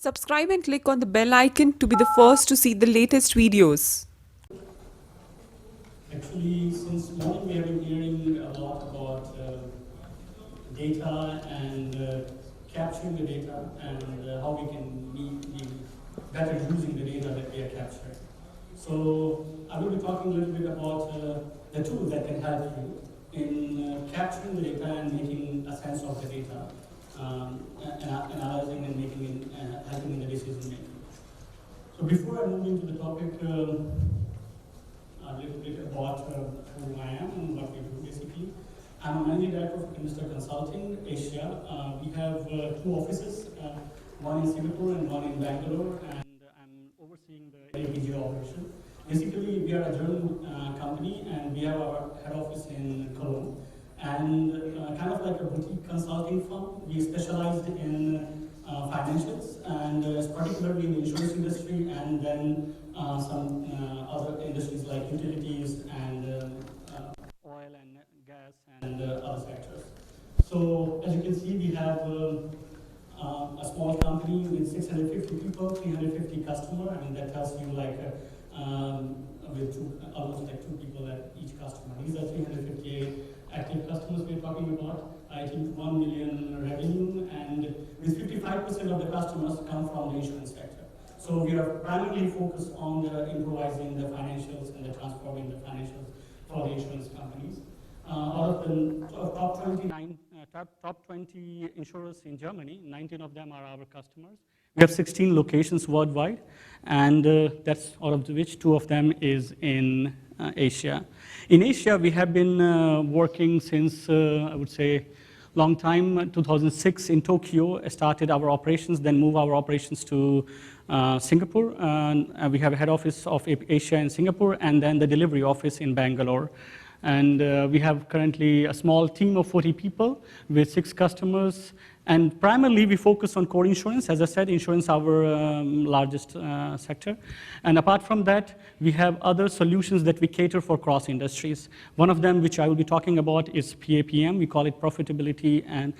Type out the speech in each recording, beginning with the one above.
Subscribe and click on the bell icon to be the first to see the latest videos. Actually, since morning we have been hearing a lot about data and capturing the data and how we can be better using the data that we are capturing. So I will be talking a little bit about the tools that can help you in capturing the data and making a sense of the data, analyzing and making helping in the decision making. So before I move into the topic, a little bit about who I am and what we do basically. I'm a managing director of Convista Consulting Asia. We have two offices, one in Singapore and one in Bangalore, and I'm overseeing the APG operation. Basically, we are a German company and we have our head office in Cologne. And kind of like a boutique consulting firm, we specialized in financials and particularly in the insurance industry and then some other industries like utilities and oil and gas and other sectors. So as you can see, we have a small company with 650 people, 350 customers. I mean, that tells you like with almost like two people at each customer. These are 358 active customers we're talking about. I think 1 million revenue, and with 55% of the customers come from the insurance sector. So we are primarily focused on improvising the financials and transforming the financials for the insurance companies. Out of the top 20 insurers in Germany, 19 of them are our customers. We have 16 locations worldwide, and that's out of which 2 of them is in Asia. In Asia, we have been working since, I would say, long time. 2006 in Tokyo, started our operations, then moved our operations to Singapore. And we have a head office of Asia in Singapore, and then the delivery office in Bangalore. And we have currently a small team of 40 people with 6 customers. And primarily, we focus on core insurance. As I said, insurance is our largest sector. And apart from that, we have other solutions that we cater for cross industries. One of them, which I will be talking about, is PAPM. We call it Profitability and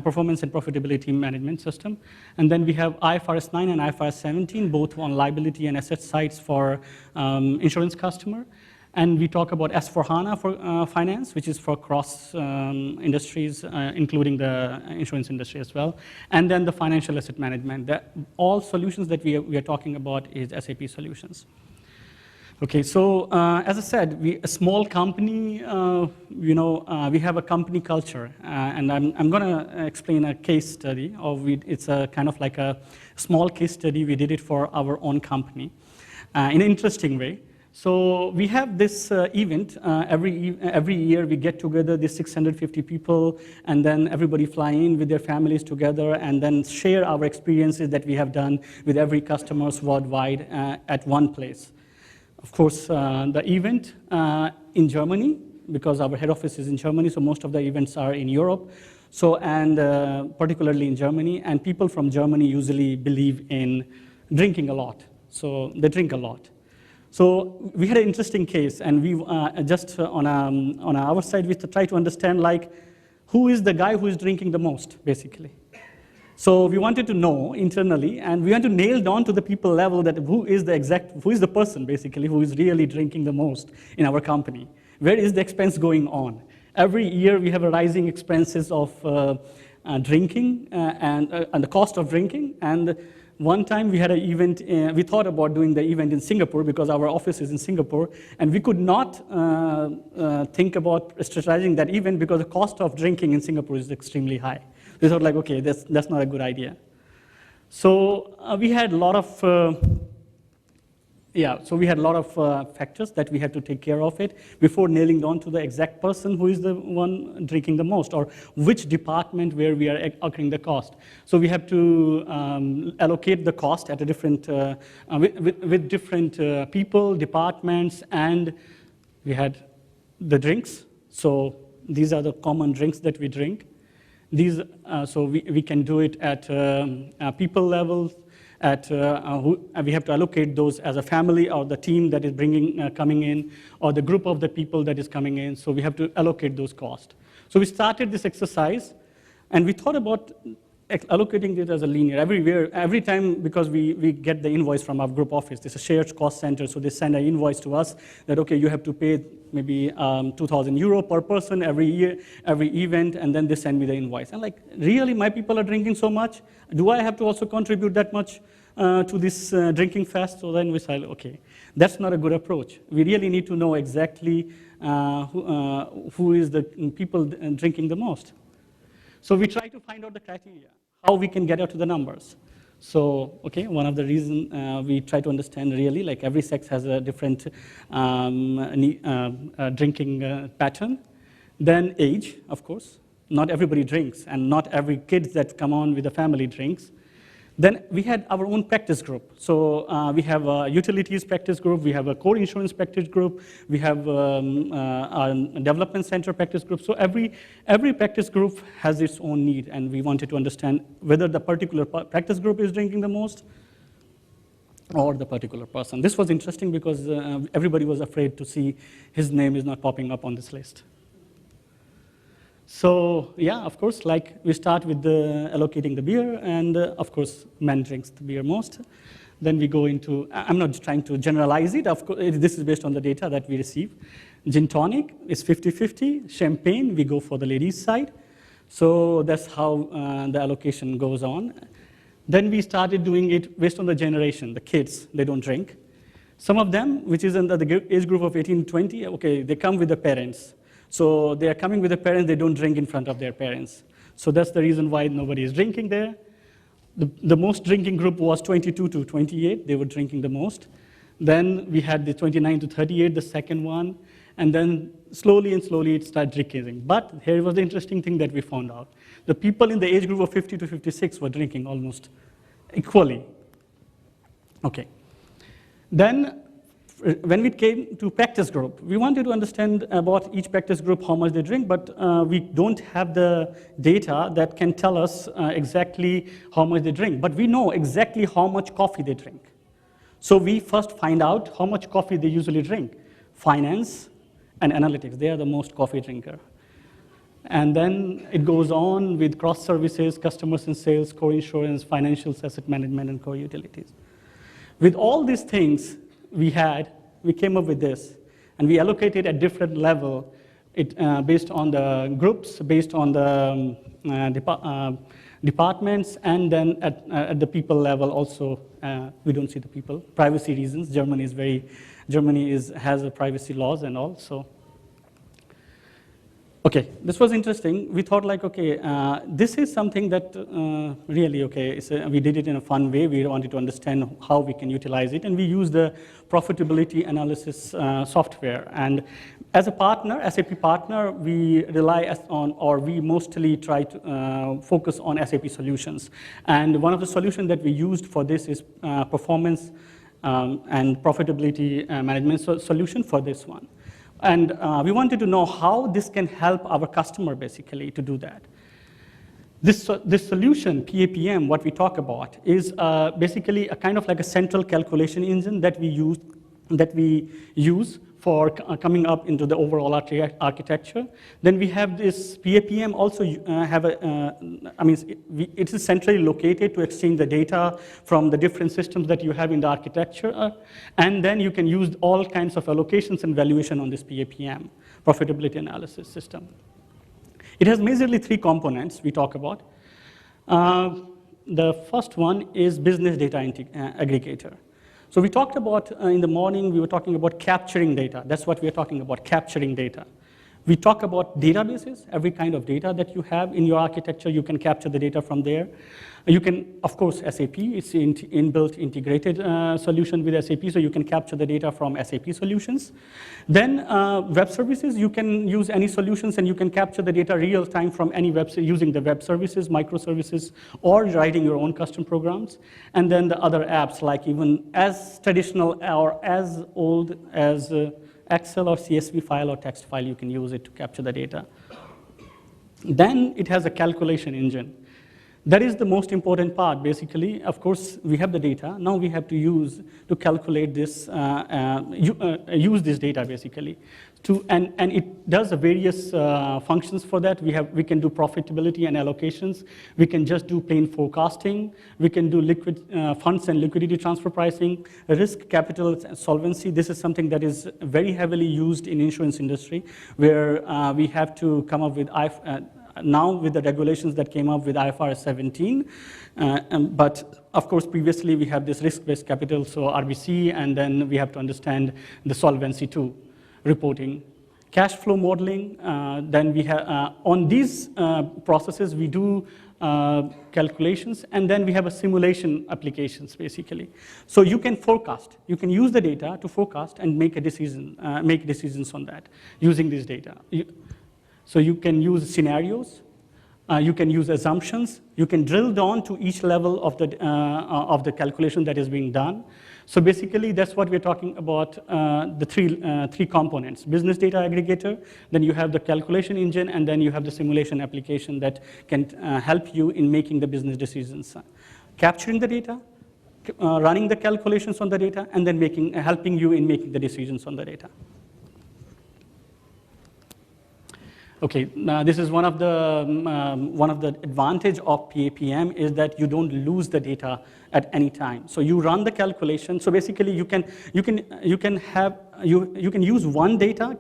Performance and Profitability Management System. And then we have IFRS 9 and IFRS 17, both on liability and asset sides for insurance customer. And we talk about S/4HANA for finance, which is for cross industries, including the insurance industry as well. And then the financial asset management. All solutions that we are talking about is SAP solutions. Okay, so as I said, a small company, we have a company culture. And I'm going to explain a case study. It's a kind of like a small case study. We did it for our own company in an interesting way. So we have this event every year. We get together, these 650 people, and then everybody fly in with their families together, and then share our experiences that we have done with every customers worldwide at one place. Of course, the event in Germany, because our head office is in Germany, so most of the events are in Europe. So and particularly in Germany, and people from Germany usually believe in drinking a lot. So they drink a lot. So we had an interesting case, and we just on our side, we try to understand like who is the guy who is drinking the most, basically. So we wanted to know internally, and we want to nail down to the people level that who is the person basically who is really drinking the most in our company. Where is the expense going on? Every year we have a rising expenses of drinking and the cost of drinking. And one time we had an event, we thought about doing the event in Singapore because our office is in Singapore, and we could not think about strategizing that event because the cost of drinking in Singapore is extremely high. We thought like, okay, that's not a good idea. So we had a lot of factors that we had to take care of it before nailing down to the exact person who is the one drinking the most, or which department where we are incurring the cost. So we have to allocate the cost at a different with different people, departments, and we had the drinks. So these are the common drinks that we drink. These so we can do it at people level. We have to allocate those as a family, or the team that is coming in, or the group of the people that is coming in. So we have to allocate those costs. So we started this exercise, and we thought about allocating it as a linear. Every time, because we get the invoice from our group office, it's a shared cost center, so they send an invoice to us that, okay, you have to pay maybe 2,000 euro per person every year, every event, and then they send me the invoice. And like, really, my people are drinking so much? Do I have to also contribute that much to this drinking fest? So then we said, okay, that's not a good approach. We really need to know exactly who is the people drinking the most. So we try to find out the criteria, how we can get out to the numbers. So, okay, one of the reasons we try to understand really, like every sex has a different drinking pattern. Then age, of course. Not everybody drinks, and not every kid that come on with a family drinks. Then we had our own practice group. So we have a utilities practice group, we have a core insurance practice group, we have a development center practice group. So every practice group has its own need, and we wanted to understand whether the particular practice group is drinking the most or the particular person. This was interesting because everybody was afraid to see his name is not popping up on this list. So yeah, of course, like we start with allocating the beer, and of course, men drinks the beer most. Then we go into, I'm not trying to generalize it, of course, this is based on the data that we receive. Gin tonic is 50-50, champagne, we go for the ladies' side. So that's how the allocation goes on. Then we started doing it based on the generation, the kids, they don't drink. Some of them, which is in the age group of 18 to 20, okay, they come with the parents. So they are coming with the parents, they don't drink in front of their parents. So that's the reason why nobody is drinking there. The most drinking group was 22 to 28, they were drinking the most. Then we had the 29 to 38, the second one, and then slowly it started decreasing. But here was the interesting thing that we found out. The people in the age group of 50 to 56 were drinking almost equally. Okay. Then when we came to practice group, we wanted to understand about each practice group how much they drink, but we don't have the data that can tell us exactly how much they drink. But we know exactly how much coffee they drink. So we first find out how much coffee they usually drink. Finance and analytics, they are the most coffee drinker. And then it goes on with cross services, customers and sales, core insurance, financial asset management, and core utilities. With all these things, we came up with this, and we allocated at different level, based on the groups, based on the departments, and then at the people level also, we don't see the people. Privacy reasons, Germany has a privacy laws and all, so. Okay, this was interesting. We thought like, okay, this is something that really, okay, we did it in a fun way. We wanted to understand how we can utilize it, and we used the profitability analysis software. And as a partner, SAP partner, we rely on, or we mostly try to focus on SAP solutions. And one of the solutions that we used for this is performance and profitability management solution for this one. And we wanted to know how this can help our customer, basically, to do that. This solution, PAPM, what we talk about, is basically a kind of like a central calculation engine that we use for coming up into the overall architecture. Then we have this PAPM also it is centrally located to exchange the data from the different systems that you have in the architecture. And then you can use all kinds of allocations and valuation on this PAPM, profitability analysis system. It has majorly three components we talk about. The first one is business data aggregator. So we talked about, in the morning, we were talking about capturing data. That's what we are talking about, capturing data. We talk about databases, every kind of data that you have in your architecture, you can capture the data from there. You can, of course, SAP, it's an inbuilt integrated solution with SAP, so you can capture the data from SAP solutions. Then web services, you can use any solutions and you can capture the data real time from any website using the web services, microservices, or writing your own custom programs. And then the other apps, like even as traditional or as old as Excel or CSV file or text file, you can use it to capture the data. Then it has a calculation engine. That is the most important part, basically. Of course, we have the data. Now we have to use to calculate this, use this data, basically. And it does various functions for that. We can do profitability and allocations. We can just do plain forecasting. We can do liquid funds and liquidity transfer pricing, risk, capital, and solvency. This is something that is very heavily used in insurance industry, where we have to come up with now with the regulations that came up with IFRS 17. But of course, previously we have this risk-based capital, so RBC, and then we have to understand the solvency too. Reporting, cash flow modeling, then we have, on these processes, we do calculations, and then we have a simulation applications, basically. So you can forecast, you can use the data to forecast and make a decision, make decisions on that using this data. So you can use scenarios, you can use assumptions, you can drill down to each level of the calculation that is being done. So basically, that's what we're talking about, the three components: business data aggregator, then you have the calculation engine, and then you have the simulation application that can help you in making the business decisions. Capturing the data, running the calculations on the data, and then helping you in making the decisions on the data. Okay, now this is one of the advantage of PAPM is that you don't lose the data at any time. So you run the calculation. So basically, you can use one data,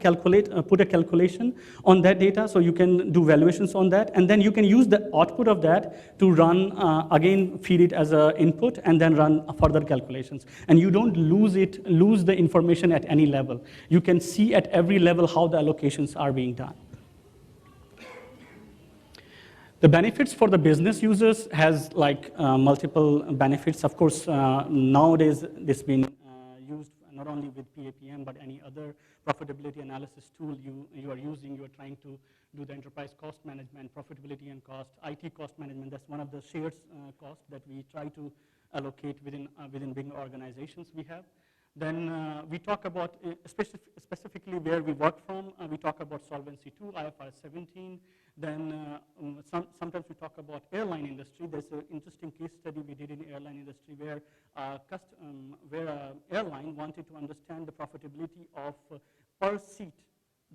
put a calculation on that data, so you can do valuations on that, and then you can use the output of that to run again, feed it as an input, and then run further calculations. And you don't lose the information at any level. You can see at every level how the allocations are being done. The benefits for the business users has like multiple benefits. Of course, nowadays this been used not only with PAPM, but any other profitability analysis tool you are using. You are trying to do the enterprise cost management, profitability and cost, IT cost management. That's one of the shared costs that we try to allocate within big organizations we have. Then we talk about, specifically where we work from, we talk about Solvency II, IFRS 17. Then sometimes we talk about airline industry. There's an interesting case study we did in airline industry where an airline wanted to understand the profitability of per seat.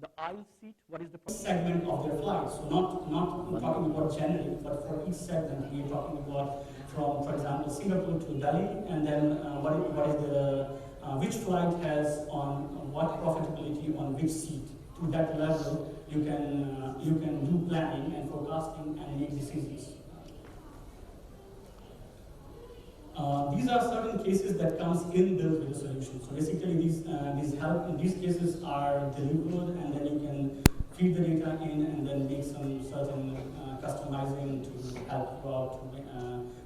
The aisle seat, what is the segment of their flight? So not talking about generally, but for each segment, we are talking about from, for example, Singapore to Delhi, and then what is the which flight has on what profitability on which seat. To that level, you can do planning and forecasting and make decisions. These are certain cases that comes inbuilt with the solution. So basically, these cases are delivered, and then you can feed the data in, and then make some certain customizing to help you out,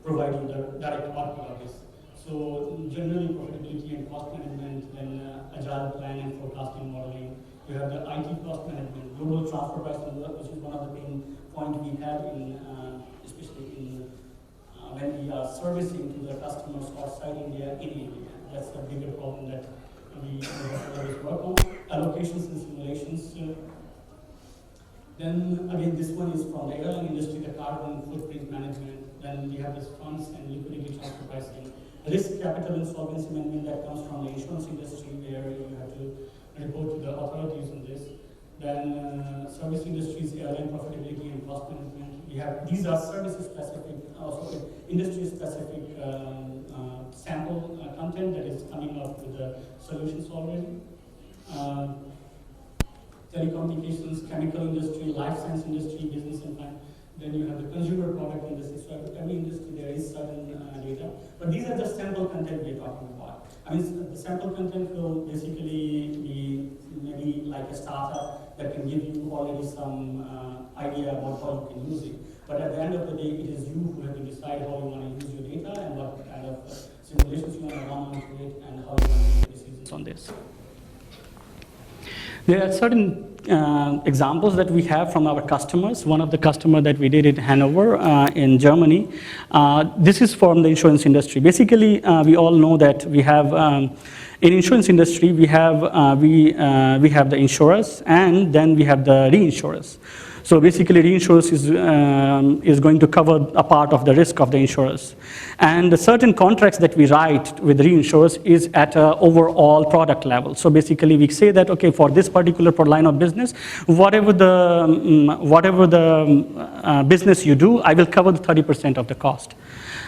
provide you the direct output of this. So generally, profitability and cost management, then agile plan and forecasting modeling. You have the IT cost management, global transfer pricing, which is one of the main points we have in, especially in when we are servicing to the customers outside India, in India. That's a bigger problem that we have to always work on. Allocations and simulations. Then again, this one is from the airline industry, the carbon footprint management. Then we have this funds and liquidity transfer pricing. Risk, capital, and solvency management that comes from the insurance industry, where you have to report to the authorities on this. Then service industries, airline profitability and cost management. These are services specific, also industry specific sample content that is coming up with the solutions already. Telecommunications, chemical industry, life science industry, business and finance. Then you have the consumer product industry. So every industry there is certain data. But these are the sample content we're talking about. I mean, the sample content will basically be maybe like a startup that can give you already some idea about how you can use it. But at the end of the day, it is you who have to decide how you want to use your data and what kind of simulations you want to run onto it and how you want to make decisions on this. There are certain examples that we have from our customers. One of the customers that we did in Hanover in Germany. This is from the insurance industry. Basically, we all know that we have, in insurance industry, we have the insurers, and then we have the reinsurers. So basically, reinsurance is going to cover a part of the risk of the insurers. And the certain contracts that we write with reinsurers is at an overall product level. So basically, we say that, okay, for this particular line of business, whatever the business you do, I will cover the 30% of the cost.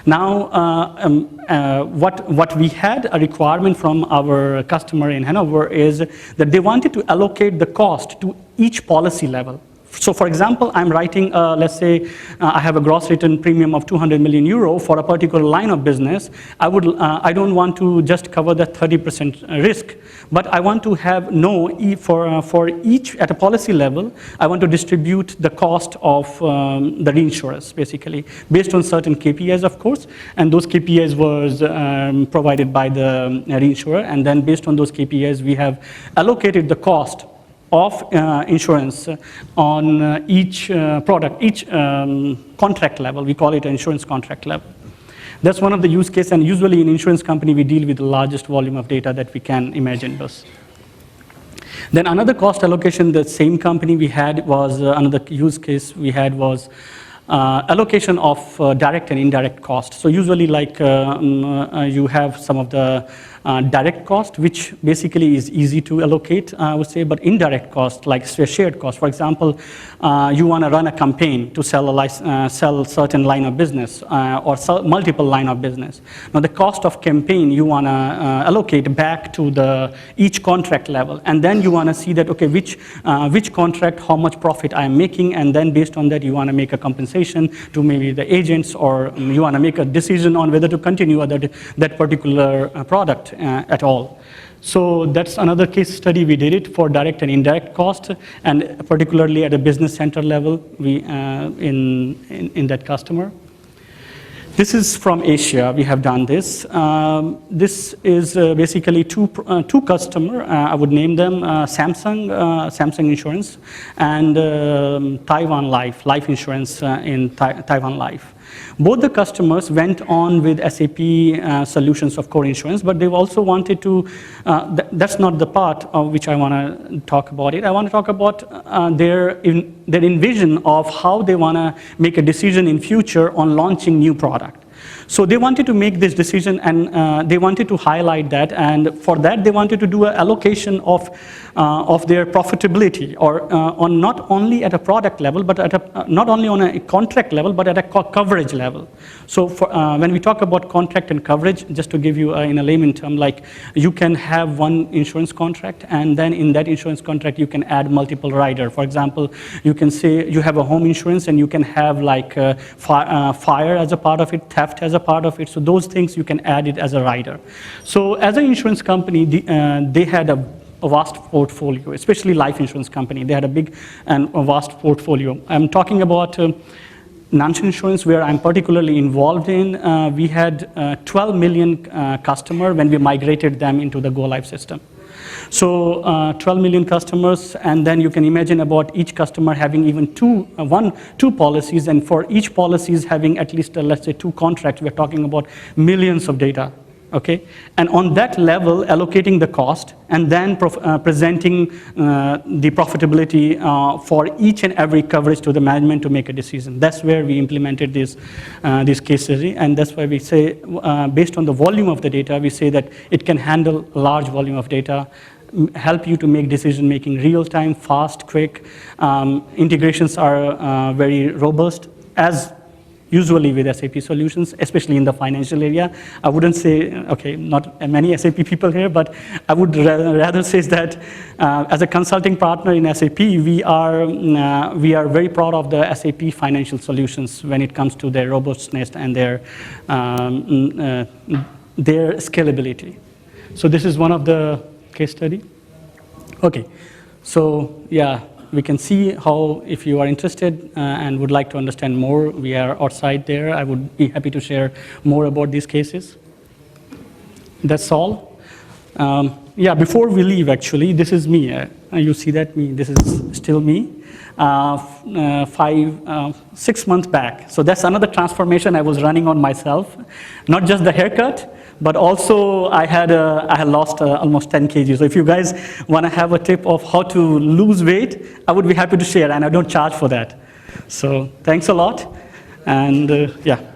Now, what we had a requirement from our customer in Hanover is that they wanted to allocate the cost to each policy level. So for example, I'm writing, let's say I have a gross written premium of 200 million euro for a particular line of business. I don't want to just cover the 30% risk, but I want to have for each at a policy level, I want to distribute the cost of the reinsurers basically based on certain KPIs, of course, and those KPIs was provided by the reinsurer, and then based on those KPIs, we have allocated the cost of insurance on each product, each contract level. We call it an insurance contract level. That's one of the use cases, and usually in insurance company, we deal with the largest volume of data that we can imagine those. Then another cost allocation the same company we had was, another use case we had was allocation of direct and indirect cost. So usually like you have some of the direct cost, which basically is easy to allocate, I would say, but indirect cost, like shared cost. For example, you want to run a campaign to sell certain line of business or sell multiple line of business. Now the cost of campaign you want to allocate back to each contract level, and then you want to see that, okay, which contract, how much profit I am making, and then based on that you want to make a compensation to maybe the agents, or you want to make a decision on whether to continue that particular product at all. So that's another case study. We did it for direct and indirect cost, and particularly at a business center level, we in that customer. This is from Asia. We have done this. This is basically two customers. I would name them Samsung Insurance and Taiwan Life Insurance in Taiwan Life. Both the customers went on with SAP solutions of core insurance, but they also wanted to, that's not the part of which I want to talk about it. I want to talk about their envision of how they want to make a decision in future on launching new product. So they wanted to make this decision, and they wanted to highlight that, and for that they wanted to do an allocation of their profitability, or on not only at a product level, but at not only on a contract level, but at a coverage level. So when we talk about contract and coverage, just to give you in a layman term, like you can have one insurance contract, and then in that insurance contract you can add multiple rider. For example, you can say you have a home insurance, and you can have like fire as a part of it, theft as a part of it. So those things you can add it as a rider. So as an insurance company, they had a vast portfolio, especially life insurance company. They had a big and a vast portfolio. I'm talking about non-insurance, where I'm particularly involved in. We had 12 million customers when we migrated them into the Go Live system. So 12 million customers, and then you can imagine about each customer having even two policies, and for each policies having at least let's say 2 contracts. We're talking about millions of data. Okay, and on that level, allocating the cost, and then presenting the profitability for each and every coverage to the management to make a decision. That's where we implemented this case study, and that's why we say, based on the volume of the data, we say that it can handle a large volume of data, help you to make decision making real time, fast, quick. Integrations are very robust, as usually with SAP solutions, especially in the financial area. I wouldn't say, okay, not many SAP people here, but I would rather say that as a consulting partner in SAP, we are very proud of the SAP financial solutions when it comes to their robustness and their scalability. So this is one of the case study. Okay, so yeah. We can see how, if you are interested and would like to understand more, we are outside there. I would be happy to share more about these cases. That's all. Yeah, before we leave, actually, this is me. You see that me? This is still me. 6 months back. So that's another transformation I was running on myself. Not just the haircut, but also I had lost almost 10 kg. So if you guys want to have a tip of how to lose weight, I would be happy to share, and I don't charge for that. So thanks a lot, and yeah.